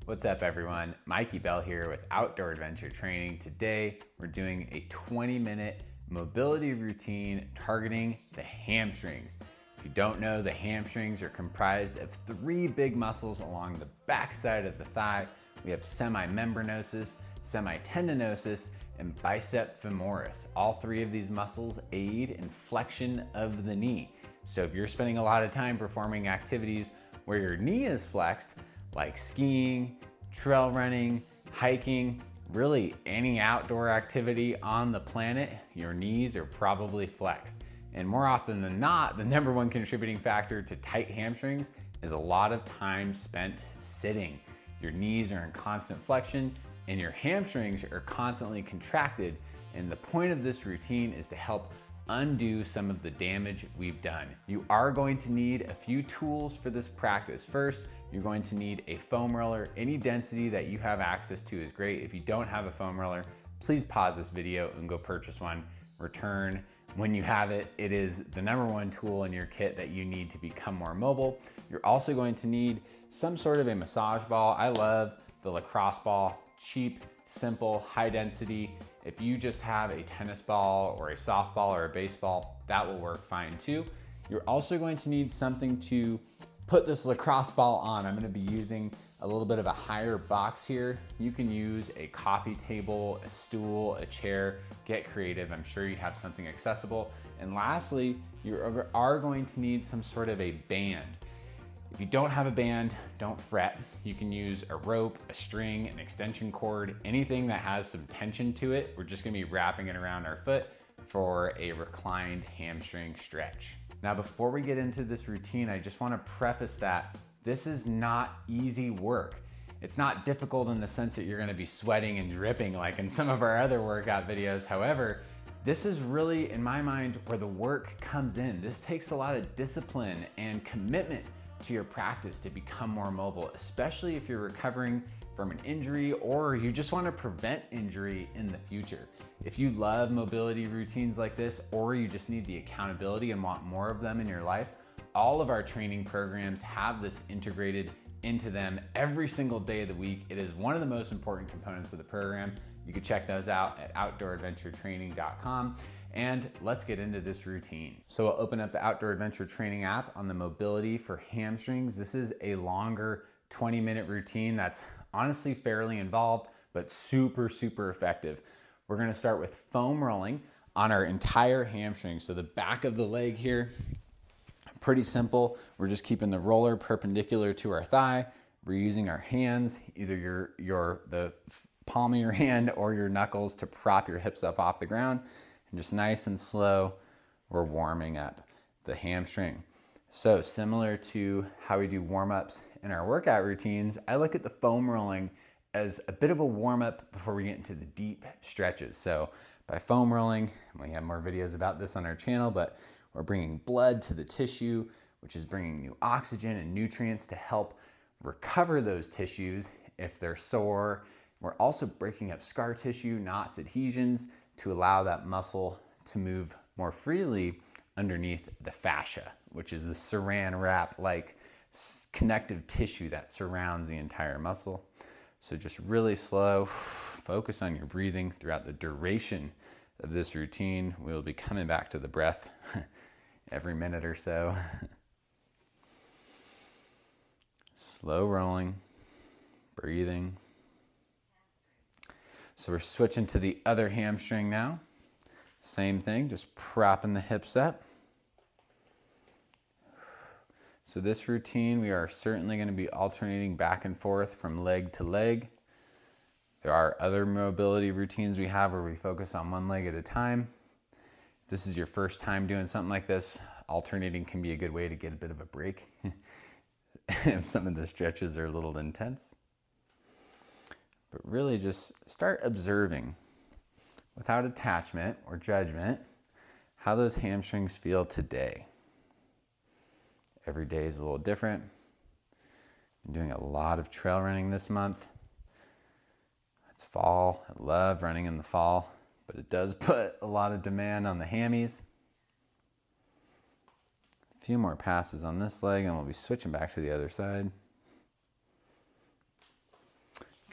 What's up everyone? Mikey Bell here with Outdoor Adventure Training. Today we're doing a 20-minute mobility routine targeting the hamstrings. If you don't know, the hamstrings are comprised of three big muscles along the back side of the thigh. We have semimembranosus, semitendinosus, and bicep femoris. All three of these muscles aid in flexion of the knee. So if you're spending a lot of time performing activities where your knee is flexed, like skiing, trail running, hiking, really any outdoor activity on the planet, your knees are probably flexed. And more often than not, the number one contributing factor to tight hamstrings is a lot of time spent sitting. Your knees are in constant flexion and your hamstrings are constantly contracted. And the point of this routine is to help undo some of the damage we've done. You are going to need a few tools for this practice. First, you're going to need a foam roller. Any density that you have access to is great. If you don't have a foam roller, please pause this video and go purchase one. Return when you have it. It is the number one tool in your kit that you need to become more mobile. You're also going to need some sort of a massage ball. I love the lacrosse ball, cheap, simple, high density. If you just have a tennis ball or a softball or a baseball, that will work fine too. You're also going to need something to put this lacrosse ball on. I'm gonna be using a little bit of a higher box here. You can use a coffee table, a stool, a chair, get creative. I'm sure you have something accessible. And lastly, you are going to need some sort of a band. If you don't have a band, don't fret. You can use a rope, a string, an extension cord, anything that has some tension to it. We're just gonna be wrapping it around our foot for a reclined hamstring stretch. Now, before we get into this routine, I just wanna preface that this is not easy work. It's not difficult in the sense that you're gonna be sweating and dripping like in some of our other workout videos. However, this is really, in my mind, where the work comes in. This takes a lot of discipline and commitment to your practice to become more mobile, especially if you're recovering from an injury or you just want to prevent injury in the future. If you love mobility routines like this, or you just need the accountability and want more of them in your life, all of our training programs have this integrated into them every single day of the week. It is one of the most important components of the program. You can check those out at outdooradventuretraining.com. And let's get into this routine. So we'll open up the Outdoor Adventure Training app on the mobility for hamstrings. This is a longer 20-minute routine that's honestly fairly involved, but super, super effective. We're gonna start with foam rolling on our entire hamstring. So the back of the leg here, pretty simple. We're just keeping the roller perpendicular to our thigh. We're using our hands, either the palm of your hand or your knuckles, to prop your hips up off the ground. And just nice and slow, we're warming up the hamstring. So similar to how we do warm-ups in our workout routines, I look at the foam rolling as a bit of a warm-up before we get into the deep stretches. So by foam rolling, we have more videos about this on our channel, but we're bringing blood to the tissue, which is bringing new oxygen and nutrients to help recover those tissues if they're sore. We're also breaking up scar tissue, knots, adhesions, to allow that muscle to move more freely underneath the fascia, which is the saran wrap like connective tissue that surrounds the entire muscle. So just really slow, focus on your breathing throughout the duration of this routine. We'll be coming back to the breath every minute or so. Slow rolling, breathing. So we're switching to the other hamstring now. Same thing, just propping the hips up. So this routine, we are certainly going to be alternating back and forth from leg to leg. There are other mobility routines we have where we focus on one leg at a time. If this is your first time doing something like this, alternating can be a good way to get a bit of a break if some of the stretches are a little intense. But really just start observing without attachment or judgment how those hamstrings feel today. Every day is a little different. I'm doing a lot of trail running this month. It's fall. I love running in the fall, but it does put a lot of demand on the hammies. A few more passes on this leg and we'll be switching back to the other side.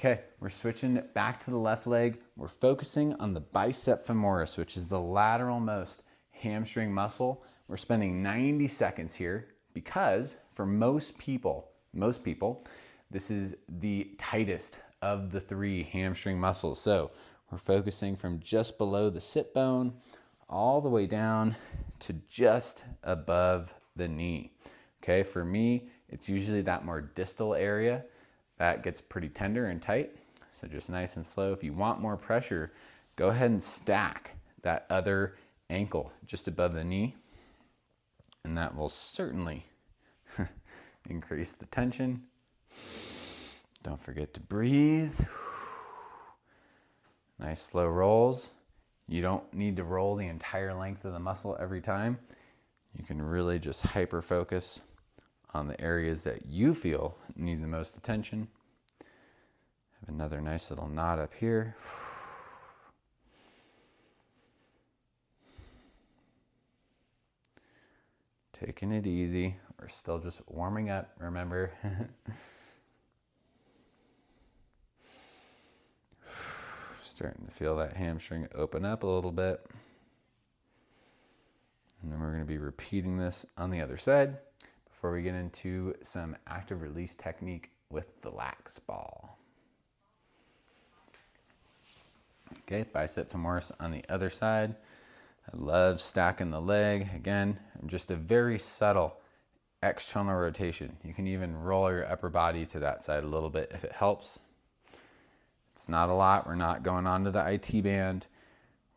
Okay, we're switching back to the left leg. We're focusing on the bicep femoris, which is the lateral most hamstring muscle. We're spending 90 seconds here because for most people, this is the tightest of the 3 hamstring muscles. So we're focusing from just below the sit bone all the way down to just above the knee. Okay, for me, it's usually that more distal area that gets pretty tender and tight. So just nice and slow. If you want more pressure, go ahead and stack that other ankle just above the knee, and that will certainly increase the tension. Don't forget to breathe. Nice slow rolls. You don't need to roll the entire length of the muscle every time. You can really just hyper focus on the areas that you feel need the most attention. Have another nice little knot up here. Taking it easy. We're still just warming up, remember. Starting to feel that hamstring open up a little bit. And then we're going to be repeating this on the other side before we get into some active release technique with the lax ball. Okay, bicep femoris on the other side. I love stacking the leg. Again, just a very subtle external rotation. You can even roll your upper body to that side a little bit if it helps. It's not a lot. We're not going on to the IT band.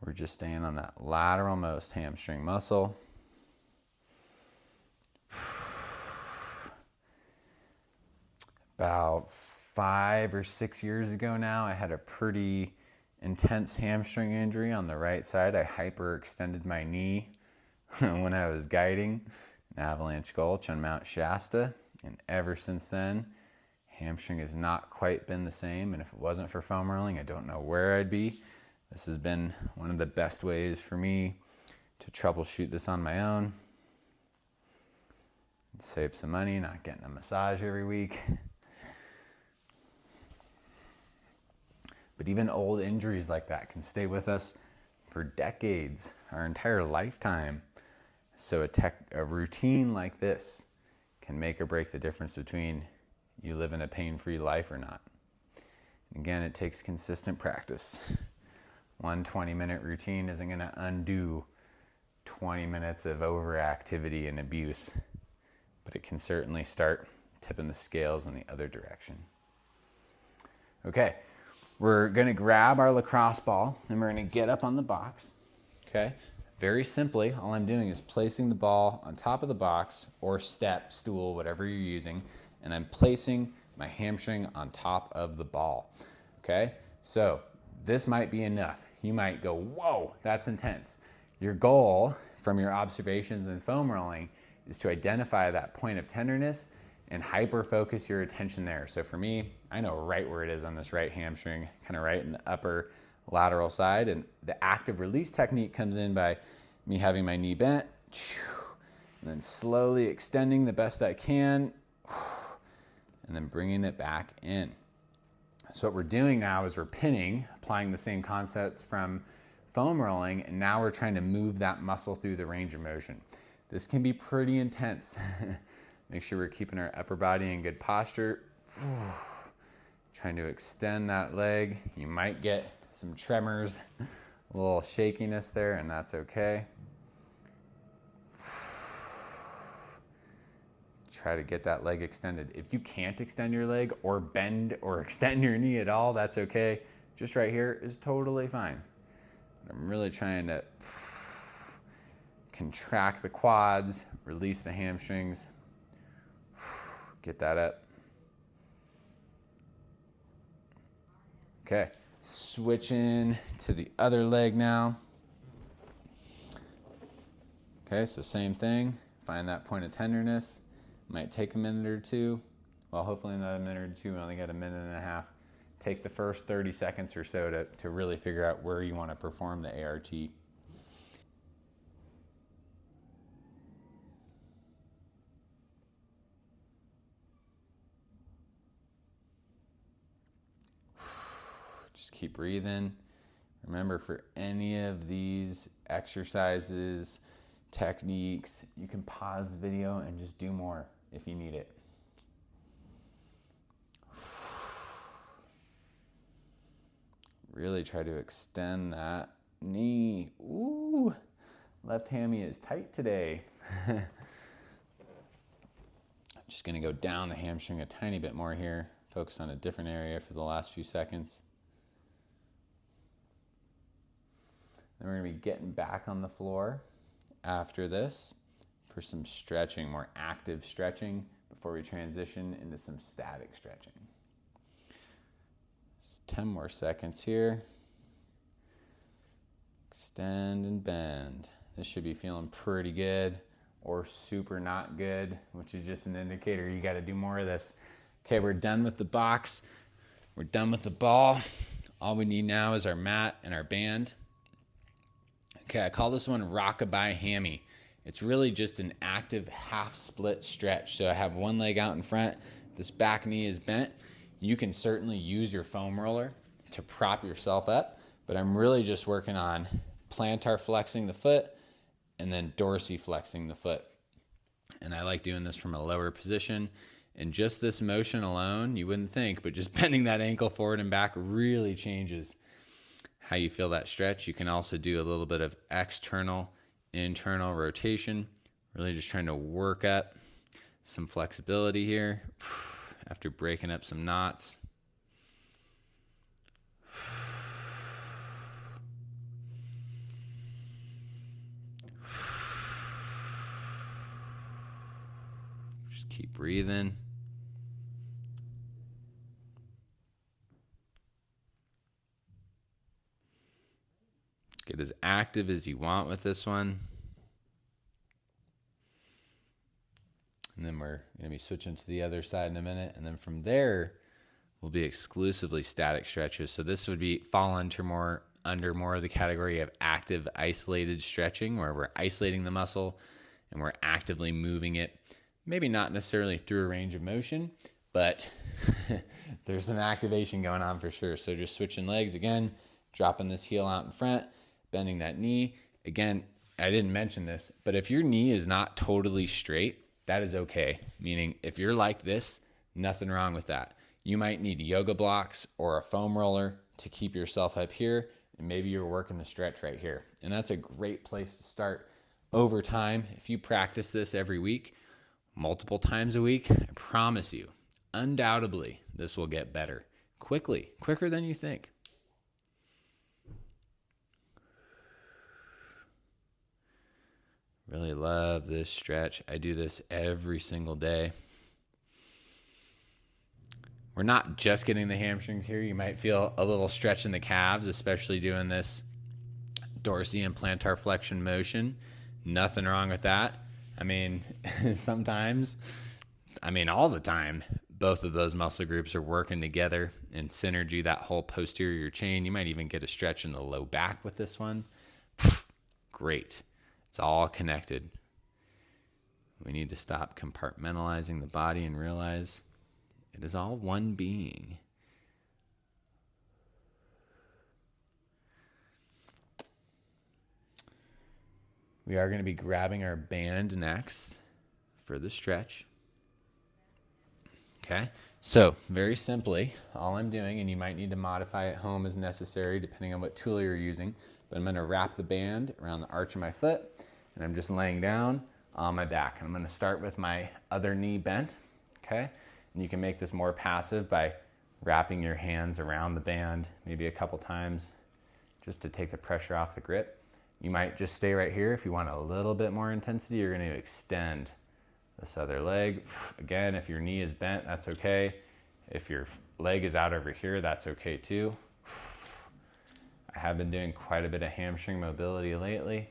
We're just staying on that lateral most hamstring muscle. About 5 or 6 years ago now, I had a pretty intense hamstring injury on the right side. I hyperextended my knee when I was guiding an avalanche gulch on Mount Shasta. And ever since then, hamstring has not quite been the same. And if it wasn't for foam rolling, I don't know where I'd be. This has been one of the best ways for me to troubleshoot this on my own. Save some money, not getting a massage every week. But even old injuries like that can stay with us for decades, our entire lifetime. So a routine like this can make or break the difference between you living a pain-free life or not. And again, it takes consistent practice. One 20-minute routine isn't going to undo 20 minutes of overactivity and abuse, but it can certainly start tipping the scales in the other direction. Okay, we're going to grab our lacrosse ball and we're going to get up on the box. Okay, very simply, all I'm doing is placing the ball on top of the box or step, stool, whatever you're using, and I'm placing my hamstring on top of the ball. Okay, so this might be enough. You might go, whoa, that's intense. Your goal from your observations in foam rolling is to identify that point of tenderness and hyper focus your attention there. So for me, I know right where it is on this right hamstring, kind of right in the upper lateral side. And the active release technique comes in by me having my knee bent and then slowly extending the best I can and then bringing it back in. So what we're doing now is we're pinning, applying the same concepts from foam rolling, and now we're trying to move that muscle through the range of motion. This can be pretty intense. Make sure we're keeping our upper body in good posture. Trying to extend that leg. You might get some tremors, a little shakiness there, and that's okay. Try to get that leg extended. If you can't extend your leg or bend or extend your knee at all, that's okay. Just right here is totally fine. I'm really trying to contract the quads, release the hamstrings, get that up. Okay, switching to the other leg now. Okay, so same thing, find that point of tenderness. Might take a minute or two. Well, hopefully not a minute or two. We only got a minute and a half. Take the first 30 seconds or so to really figure out where you want to perform the ART. Just keep breathing. Remember, for any of these exercises, techniques, you can pause the video and just do more if you need it. Really try to extend that knee. Ooh, left hammy is tight today. Just gonna go down the hamstring a tiny bit more here. Focus on a different area for the last few seconds. Then we're gonna be getting back on the floor after this for some stretching, more active stretching before we transition into some static stretching. 10 more seconds here. Extend and bend. This should be feeling pretty good or super not good, which is just an indicator you got to do more of this. Okay, we're done with the box. We're done with the ball. All we need now is our mat and our band. Okay, I call this one rockabye hammy. It's really just an active half split stretch. So I have one leg out in front. This back knee is bent. You can certainly use your foam roller to prop yourself up, but I'm really just working on plantar flexing the foot and then dorsiflexing the foot. And I like doing this from a lower position. And just this motion alone, you wouldn't think, but just bending that ankle forward and back really changes how you feel that stretch. You can also do a little bit of external, internal rotation, really just trying to work up some flexibility here. After breaking up some knots. Just keep breathing. Get as active as you want with this one. And then we're going to be switching to the other side in a minute. And then from there, will be exclusively static stretches. So this would be fall under more of the category of active isolated stretching, where we're isolating the muscle and we're actively moving it. Maybe not necessarily through a range of motion, but there's some activation going on for sure. So just switching legs again, dropping this heel out in front, bending that knee. Again, I didn't mention this, but if your knee is not totally straight, that is okay. Meaning if you're like this, nothing wrong with that. You might need yoga blocks or a foam roller to keep yourself up here, and maybe you're working the stretch right here. And that's a great place to start. Over time, if you practice this every week, multiple times a week, I promise you, undoubtedly, this will get better. Quickly, quicker than you think. Really love this stretch. I do this every single day. We're not just getting the hamstrings here. You might feel a little stretch in the calves, especially doing this dorsi and plantar flexion motion. Nothing wrong with that. I mean, sometimes, all the time, both of those muscle groups are working together in synergy, that whole posterior chain. You might even get a stretch in the low back with this one. Great. It's all connected. We need to stop compartmentalizing the body and realize it is all one being. We are going to be grabbing our band next for the stretch. Okay, so very simply, all I'm doing, and you might need to modify at home as necessary depending on what tool you're using, but I'm going to wrap the band around the arch of my foot, and I'm just laying down on my back. And I'm going to start with my other knee bent, okay? And you can make this more passive by wrapping your hands around the band maybe a couple times just to take the pressure off the grip. You might just stay right here. If you want a little bit more intensity, you're going to extend this other leg. Again, if your knee is bent, that's okay. If your leg is out over here, that's okay too. I have been doing quite a bit of hamstring mobility lately.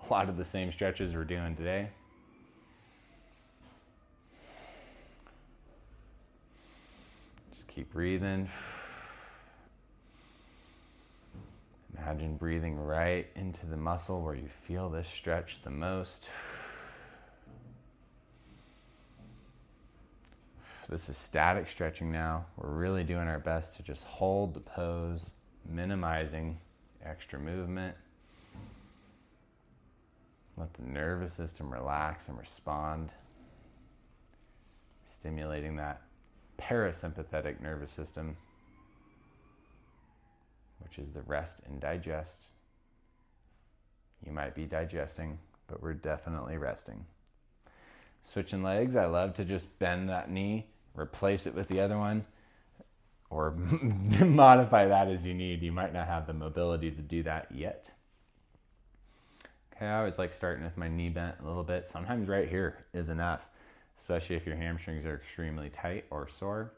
A lot of the same stretches we're doing today. Just keep breathing. Imagine breathing right into the muscle where you feel this stretch the most. This is static stretching now. We're really doing our best to just hold the pose, minimizing extra movement. Let the nervous system relax and respond, stimulating that parasympathetic nervous system, which is the rest and digest. You might be digesting, but we're definitely resting. Switching legs, I love to just bend that knee, replace it with the other one, or modify that as you need. You might not have the mobility to do that yet. Okay, I always like starting with my knee bent a little bit. Sometimes right here is enough, especially if your hamstrings are extremely tight or sore.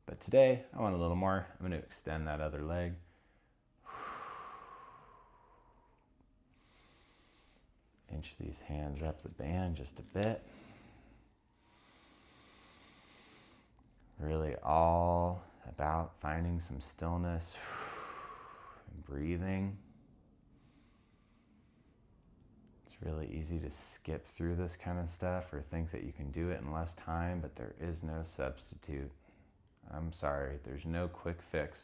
But today, I want a little more. I'm going to extend that other leg. Inch these hands up the band just a bit. Really all about finding some stillness and breathing. It's really easy to skip through this kind of stuff or think that you can do it in less time, but there is no substitute. I'm sorry, there's no quick fix.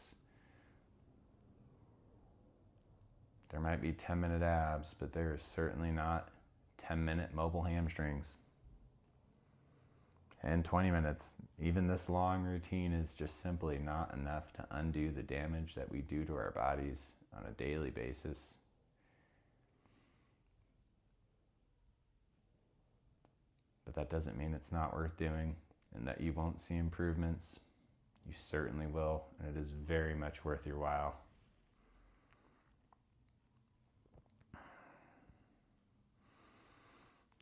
There might be 10-minute abs, but there is certainly not 10-minute mobile hamstrings. And 20 minutes. Even this long routine is just simply not enough to undo the damage that we do to our bodies on a daily basis. But that doesn't mean it's not worth doing and that you won't see improvements. You certainly will, and it is very much worth your while.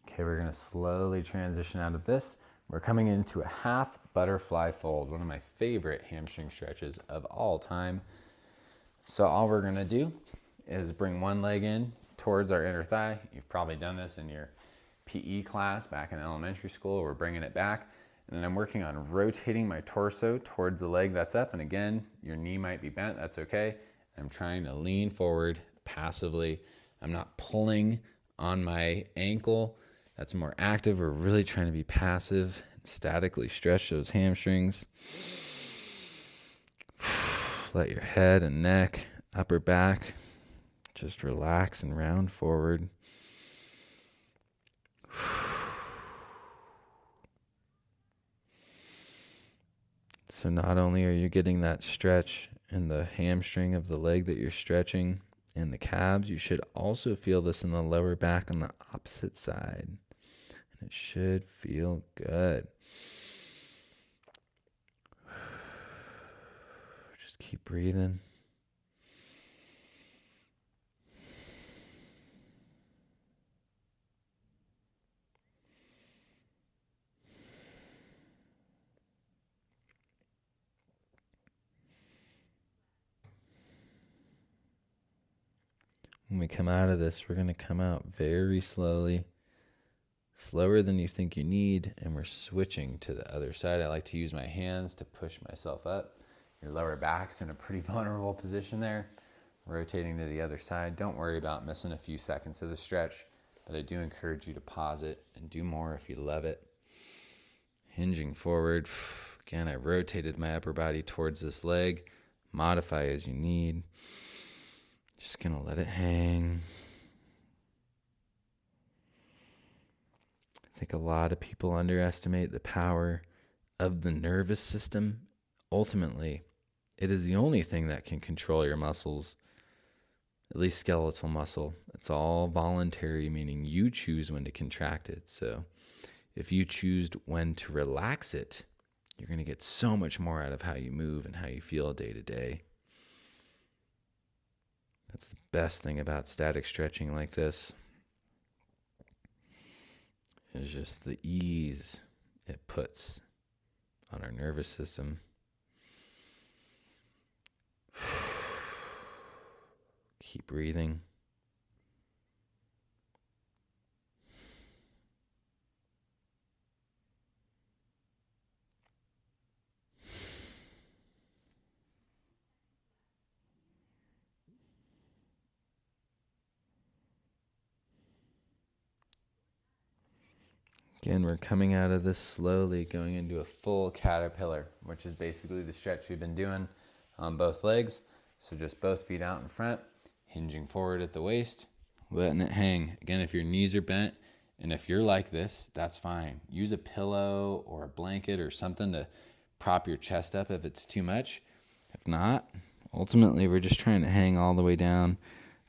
Okay, we're going to slowly transition out of this. We're coming into a half butterfly fold, one of my favorite hamstring stretches of all time. So all we're going to do is bring one leg in towards our inner thigh. You've probably done this in your PE class back in elementary school. We're bringing it back, and then I'm working on rotating my torso towards the leg that's up. And again, your knee might be bent, that's okay. I'm trying to lean forward passively. I'm not pulling on my ankle. That's more active. We're really trying to be passive and statically stretch those hamstrings. Let your head and neck, upper back, just relax and round forward. So not only are you getting that stretch in the hamstring of the leg that you're stretching in the calves, you should also feel this in the lower back on the opposite side. And it should feel good. Just keep breathing. When we come out of this, we're going to come out very slowly, slower than you think you need, and we're switching to the other side. I like to use my hands to push myself up. Your lower back's in a pretty vulnerable position there. Rotating to the other side. Don't worry about missing a few seconds of the stretch, but I do encourage you to pause it and do more if you love it. Hinging forward. Again, I rotated my upper body towards this leg. Modify as you need. Just going to let it hang. I think a lot of people underestimate the power of the nervous system. Ultimately, it is the only thing that can control your muscles, at least skeletal muscle. It's all voluntary, meaning you choose when to contract it. So if you choose when to relax it, you're going to get so much more out of how you move and how you feel day to day. That's the best thing about static stretching like this, is just the ease it puts on our nervous system. Keep breathing. Again, we're coming out of this slowly, going into a full caterpillar, which is basically the stretch we've been doing on both legs. So just both feet out in front, hinging forward at the waist, letting it hang. Again, if your knees are bent, and if you're like this, that's fine. Use a pillow or a blanket or something to prop your chest up if it's too much. If not, ultimately, we're just trying to hang all the way down.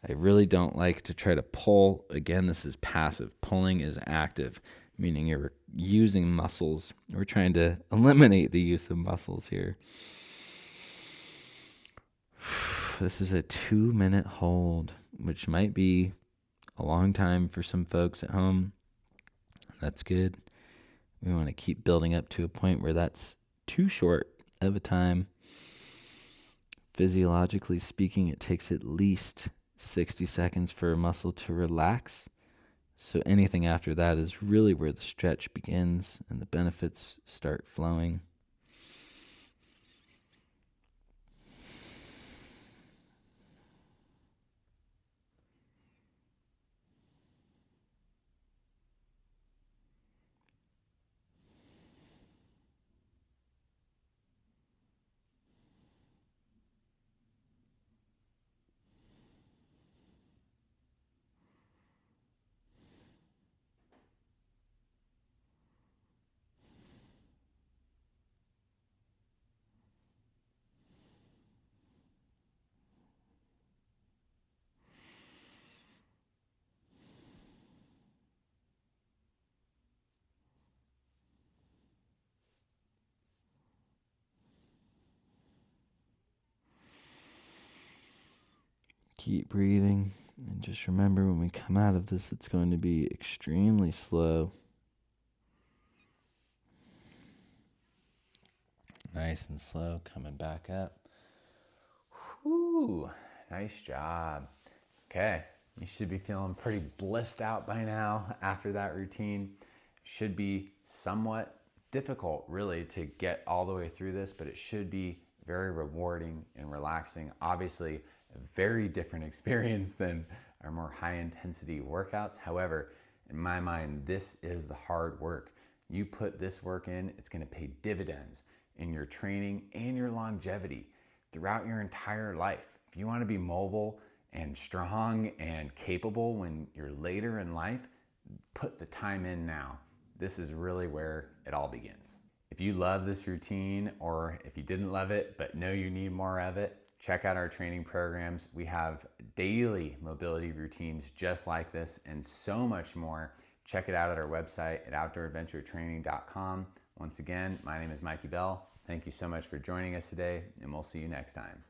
I really don't like to try to pull. Again, this is passive. Pulling is active, meaning you're using muscles. We're trying to eliminate the use of muscles here. This is a 2-minute hold, which might be a long time for some folks at home. That's good. We want to keep building up to a point where that's too short of a time. Physiologically speaking, it takes at least 60 seconds for a muscle to relax. So anything after that is really where the stretch begins and the benefits start flowing. Keep breathing, and just remember when we come out of this, it's going to be extremely slow. Nice and slow, coming back up. Whew, nice job. Okay, you should be feeling pretty blissed out by now after that routine. Should be somewhat difficult, really, to get all the way through this, but it should be very rewarding and relaxing. Obviously, a very different experience than our more high intensity workouts. However, in my mind, this is the hard work. You put this work in, it's going to pay dividends in your training and your longevity throughout your entire life. If you want to be mobile and strong and capable when you're later in life, put the time in now. This is really where it all begins. If you love this routine, or if you didn't love it but know you need more of it, check out our training programs. We have daily mobility routines just like this and so much more. Check it out at our website at outdooradventuretraining.com. Once again, my name is Mikey Bell. Thank you so much for joining us today, and we'll see you next time.